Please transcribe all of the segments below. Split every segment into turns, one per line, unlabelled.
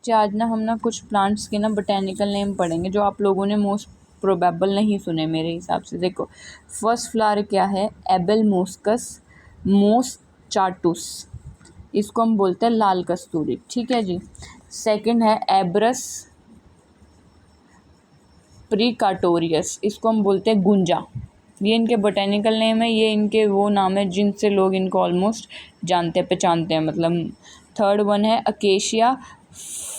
बच्चे आज ना हम ना कुछ प्लांट्स के ना बोटेनिकल नेम पढ़ेंगे जो आप लोगों ने मोस्ट प्रोबेबल नहीं सुने मेरे हिसाब से। देखो, फर्स्ट फ्लावर क्या है? एबल मोस्कस मोस्चाटुस, इसको हम बोलते हैं लाल कस्तूरी, ठीक है जी। सेकंड है एब्रस प्रिकाटोरियस, इसको हम बोलते हैं गुंजा। ये इनके बोटेनिकल नेम है, ये इनके वो नाम है जिनसे लोग इनको ऑलमोस्ट जानते पहचानते हैं मतलब। थर्ड वन है अकेशिया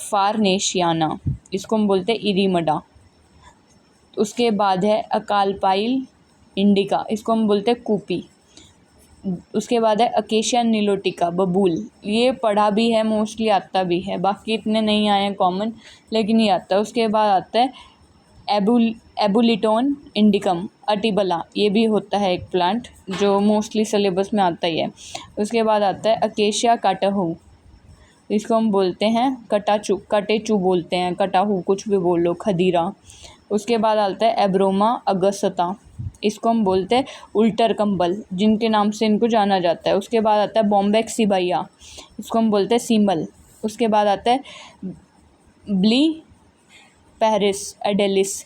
फारनेशियाना, इसको हम बोलते हैं इरीमडा। उसके बाद है अकालपाइल इंडिका, इसको हम बोलते हैं कूपी। उसके बाद है अकेशिया निलोटिका बबूल, ये पढ़ा भी है, मोस्टली आता भी है, बाकी इतने नहीं आए हैं कॉमन, लेकिन ये आता है। उसके बाद आता है एबुलिटोन इंडिकम अटिबला, ये भी होता है एक प्लांट जो मोस्टली सिलेबस में आता ही है। उसके बाद आता है अकेशिया काटाहू, इसको हम बोलते हैं कटेचू बोलते हैं, कटाहू कुछ भी बोल लो, खदीरा। उसके बाद आता है एब्रोमा अगस्ता, इसको हम बोलते हैं उल्टर कंबल, जिनके नाम से इनको जाना जाता है। उसके बाद आता है बॉम्बेक सिबाइया, इसको हम बोलते हैं सीमल। उसके बाद आता है ब्ली पेरिस एडेलिस,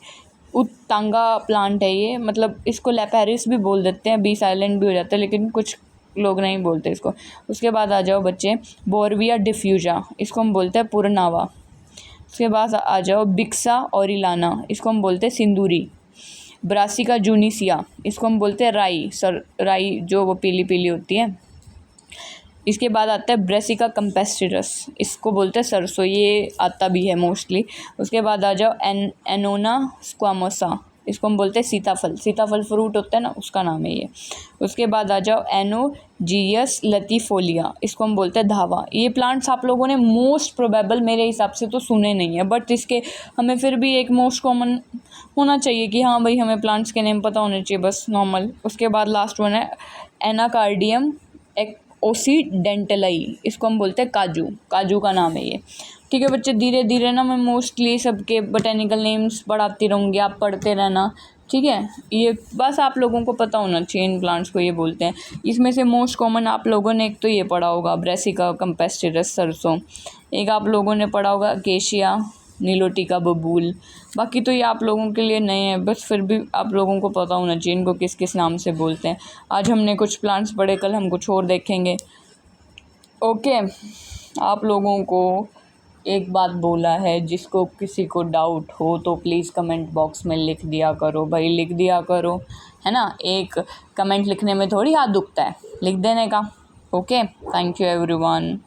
उत्तांगा प्लांट है ये, मतलब इसको लेपेरिस भी बोल देते हैं, बी साइलेंट भी हो जाता है, लेकिन कुछ लोग नहीं बोलते इसको। उसके बाद आ जाओ बच्चे बोरविया डिफ्यूजा, इसको हम बोलते हैं पुरनावा। उसके बाद आ जाओ बिक्सा ओरिलाना, इसको हम बोलते हैं सिंदूरी। ब्रासिका जूनिसिया, इसको हम बोलते हैं राई जो वो पीली पीली होती है। इसके बाद आता है ब्रेसिका कंपेस्टिरस, इसको बोलते हैं सरसों, ये आता भी है मोस्टली। उसके बाद आ जाओ एनोना स्क्वामोसा, इसको हम बोलते हैं सीताफल फ्रूट होता है ना, उसका नाम है ये। उसके बाद आ जाओ एनोजियस लतीफोलिया, इसको हम बोलते हैं धावा। ये प्लांट्स आप लोगों ने मोस्ट प्रोबेबल मेरे हिसाब से तो सुने नहीं है, बट इसके हमें फिर भी एक मोस्ट कॉमन होना चाहिए कि हाँ भाई हमें प्लांट्स के नेम पता होने चाहिए, बस नॉर्मल। उसके बाद लास्ट वन है एनाकार्डियम ओसीडेंटलाई, इसको हम बोलते हैं काजू का नाम है ये, ठीक है बच्चे। धीरे धीरे ना मैं मोस्टली सबके बोटेनिकल नेम्स पढ़ाती रहूँगी, आप पढ़ते रहना, ठीक है। ये बस आप लोगों को पता होना चाहिए इन प्लांट्स को ये बोलते हैं। इसमें से मोस्ट कॉमन आप लोगों ने एक तो ये पढ़ा होगा ब्रेसिका कंपेस्टिरस सरसों, एक आप लोगों ने पढ़ा होगा अकेशिया नीलोटिका बबूल, बाकी तो ये आप लोगों के लिए नए हैं, बस फिर भी आप लोगों को पता होना चाहिए इनको किस किस नाम से बोलते हैं। आज हमने कुछ प्लांट्स पढ़े, कल हम कुछ और देखेंगे, ओके। आप लोगों को एक बात बोला है, जिसको किसी को डाउट हो तो प्लीज़ कमेंट बॉक्स में लिख दिया करो भाई, लिख दिया करो, है ना। एक कमेंट लिखने में थोड़ी हाथ दुखता है, लिख देने का, ओके। Thank you everyone.